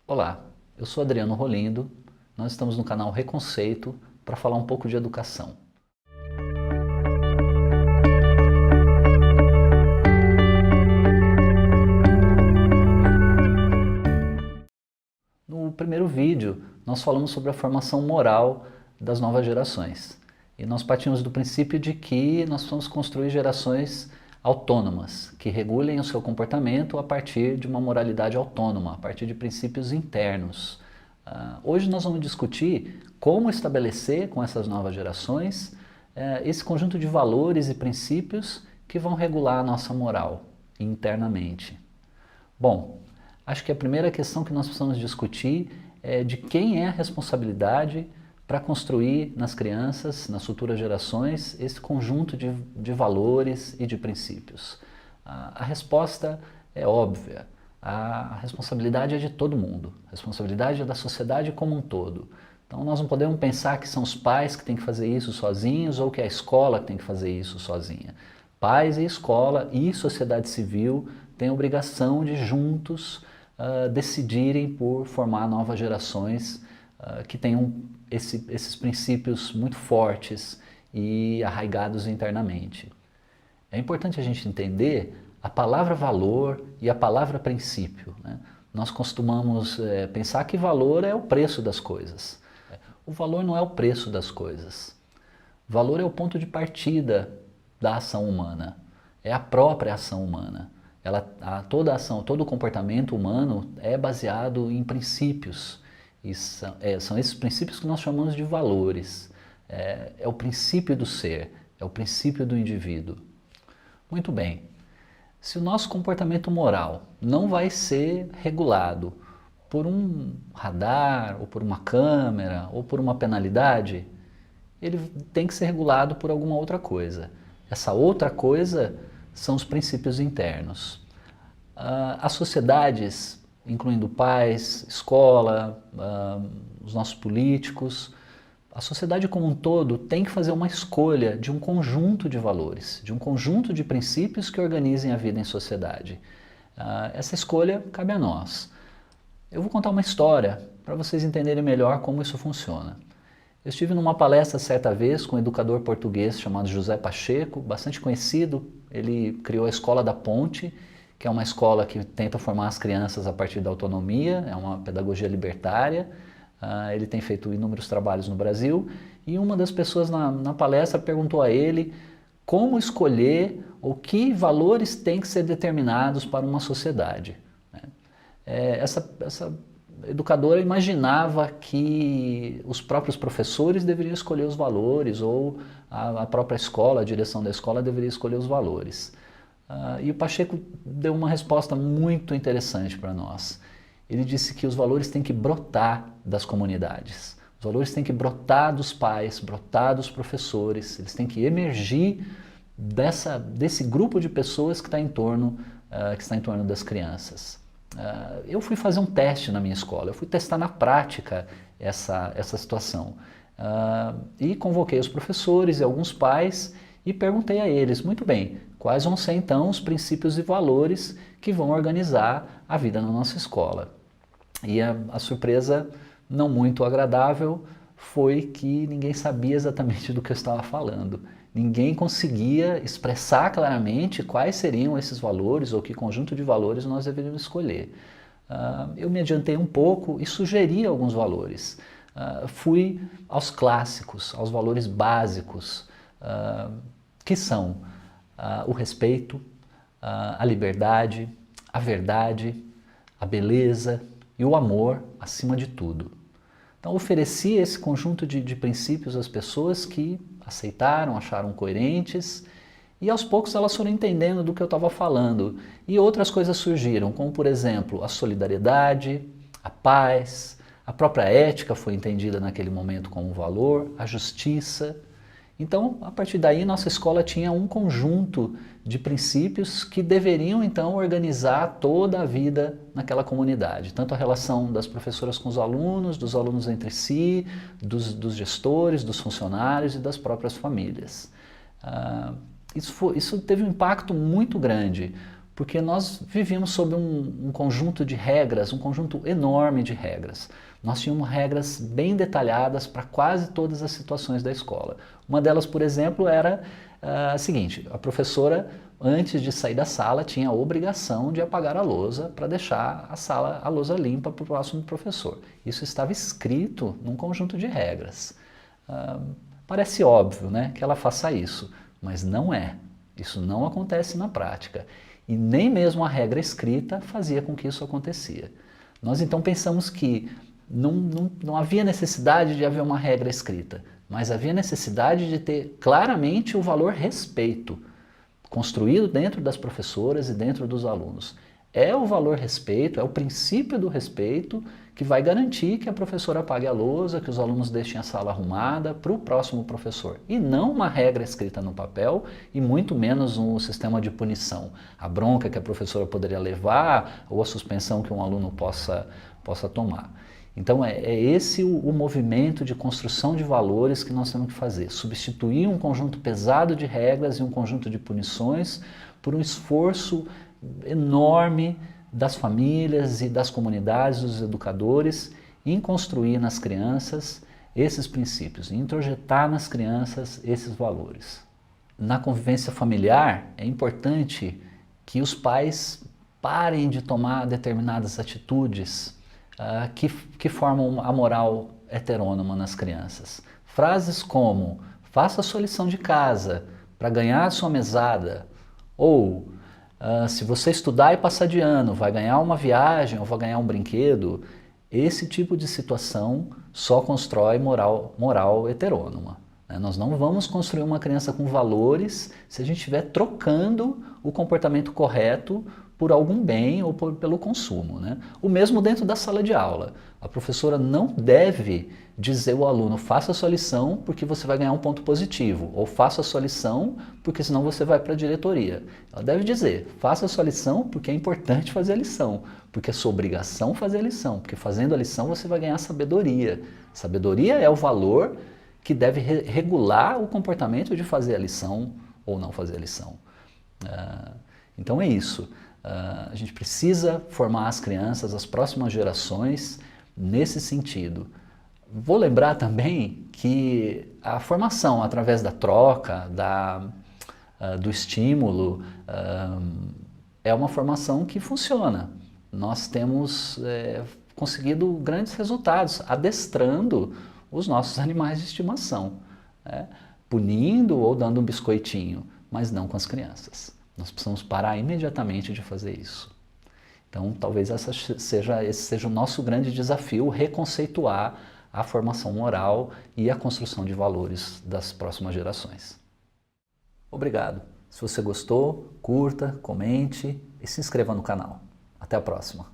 Olá, eu sou Adriano Rolindo, nós estamos no canal Reconceito para falar um pouco de educação. No primeiro vídeo, nós falamos sobre a formação moral das novas gerações. E nós partimos do princípio de que nós vamos construir gerações autônomas, que regulem o seu comportamento a partir de uma moralidade autônoma, a partir de princípios internos. Hoje nós vamos discutir como estabelecer com essas novas gerações esse conjunto de valores e princípios que vão regular a nossa moral internamente. Bom, acho que a primeira questão que nós precisamos discutir é de quem é a responsabilidade para construir nas crianças, nas futuras gerações, esse conjunto de valores e de princípios. A resposta é óbvia. A responsabilidade é de todo mundo. A responsabilidade é da sociedade como um todo. Então nós não podemos pensar que são os pais que têm que fazer isso sozinhos ou que é a escola que tem que fazer isso sozinha. Pais e escola e sociedade civil têm a obrigação de juntos decidirem por formar novas gerações que tenham esses princípios muito fortes e arraigados internamente. É importante a gente entender a palavra valor e a palavra princípio, né? Nós costumamos pensar que valor é o preço das coisas. O valor não é o preço das coisas. Valor é o ponto de partida da ação humana. É a própria ação humana. Toda ação, todo comportamento humano é baseado em princípios. E são esses princípios que nós chamamos de valores. É o princípio do ser, é o princípio do indivíduo. Muito bem, se o nosso comportamento moral não vai ser regulado por um radar, ou por uma câmera, ou por uma penalidade, ele tem que ser regulado por alguma outra coisa. Essa outra coisa são os princípios internos. As sociedades, incluindo pais, escola, os nossos políticos, a sociedade como um todo tem que fazer uma escolha de um conjunto de valores, de um conjunto de princípios que organizem a vida em sociedade. Essa escolha cabe a nós. Eu vou contar uma história para vocês entenderem melhor como isso funciona. Eu estive numa palestra certa vez com um educador português chamado José Pacheco, bastante conhecido. Ele criou a Escola da Ponte, que é uma escola que tenta formar as crianças a partir da autonomia, é uma pedagogia libertária. Ele tem feito inúmeros trabalhos no Brasil e uma das pessoas na palestra perguntou a ele como escolher ou que valores têm que ser determinados para uma sociedade. Essa educadora imaginava que os próprios professores deveriam escolher os valores ou a própria escola, a direção da escola deveria escolher os valores. E o Pacheco deu uma resposta muito interessante para nós. Ele disse que os valores têm que brotar das comunidades. Os valores têm que brotar dos pais, brotar dos professores. Eles têm que emergir desse grupo de pessoas que está em torno das crianças. Eu fui fazer um teste na minha escola. Eu fui testar na prática essa situação. E convoquei os professores e alguns pais e perguntei a eles, muito bem, quais vão ser então os princípios e valores que vão organizar a vida na nossa escola. E a surpresa não muito agradável foi que ninguém sabia exatamente do que eu estava falando. Ninguém conseguia expressar claramente quais seriam esses valores ou que conjunto de valores nós deveríamos escolher. Eu me adiantei um pouco e sugeri alguns valores. Fui aos clássicos, aos valores básicos, que são o respeito, a liberdade, a verdade, a beleza e o amor acima de tudo. Então ofereci esse conjunto de princípios às pessoas que aceitaram, acharam coerentes e aos poucos elas foram entendendo do que eu estava falando. E outras coisas surgiram, como por exemplo a solidariedade, a paz, a própria ética foi entendida naquele momento como um valor, a justiça. Então, a partir daí, nossa escola tinha um conjunto de princípios que deveriam, então, organizar toda a vida naquela comunidade. Tanto a relação das professoras com os alunos, dos alunos entre si, dos gestores, dos funcionários e das próprias famílias. Isso teve um impacto muito grande, Porque nós vivíamos sob um conjunto de regras, um conjunto enorme de regras. Nós tínhamos regras bem detalhadas para quase todas as situações da escola. Uma delas, por exemplo, era a seguinte: a professora, antes de sair da sala, tinha a obrigação de apagar a lousa para deixar a lousa limpa para o próximo professor. Isso estava escrito num conjunto de regras. Parece óbvio, né, que ela faça isso, mas não é. Isso não acontece na prática. E nem mesmo a regra escrita fazia com que isso acontecia. Nós então pensamos que não havia necessidade de haver uma regra escrita, mas havia necessidade de ter claramente o valor respeito, construído dentro das professoras e dentro dos alunos. É o valor respeito, é o princípio do respeito que vai garantir que a professora apague a lousa, que os alunos deixem a sala arrumada para o próximo professor. E não uma regra escrita no papel e muito menos um sistema de punição. A bronca que a professora poderia levar ou a suspensão que um aluno possa tomar. Então é esse o movimento de construção de valores que nós temos que fazer. Substituir um conjunto pesado de regras e um conjunto de punições por um esforço enorme das famílias e das comunidades, dos educadores, em construir nas crianças esses princípios, em introjetar nas crianças esses valores. Na convivência familiar, é importante que os pais parem de tomar determinadas atitudes que formam a moral heterônoma nas crianças. Frases como: faça a sua lição de casa para ganhar a sua mesada, ou se você estudar e passar de ano, vai ganhar uma viagem ou vai ganhar um brinquedo. Esse tipo de situação só constrói moral heterônoma. Nós não vamos construir uma criança com valores se a gente estiver trocando o comportamento correto por algum bem ou pelo consumo. O mesmo dentro da sala de aula. A professora não deve dizer ao aluno: faça a sua lição porque você vai ganhar um ponto positivo, ou faça a sua lição porque senão você vai para a diretoria. Ela deve dizer: faça a sua lição porque é importante fazer a lição, porque é sua obrigação fazer a lição, porque fazendo a lição você vai ganhar sabedoria. Sabedoria é o valor que deve regular o comportamento de fazer a lição ou não fazer a lição. Então é isso. A gente precisa formar as crianças, as próximas gerações, nesse sentido. Vou lembrar também que a formação através da troca, do estímulo, é uma formação que funciona. Nós temos conseguido grandes resultados adestrando os nossos animais de estimação, punindo ou dando um biscoitinho, mas não com as crianças. Nós precisamos parar imediatamente de fazer isso. Então, talvez esse seja o nosso grande desafio: reconceituar a formação moral e a construção de valores das próximas gerações. Obrigado. Se você gostou, curta, comente e se inscreva no canal. Até a próxima.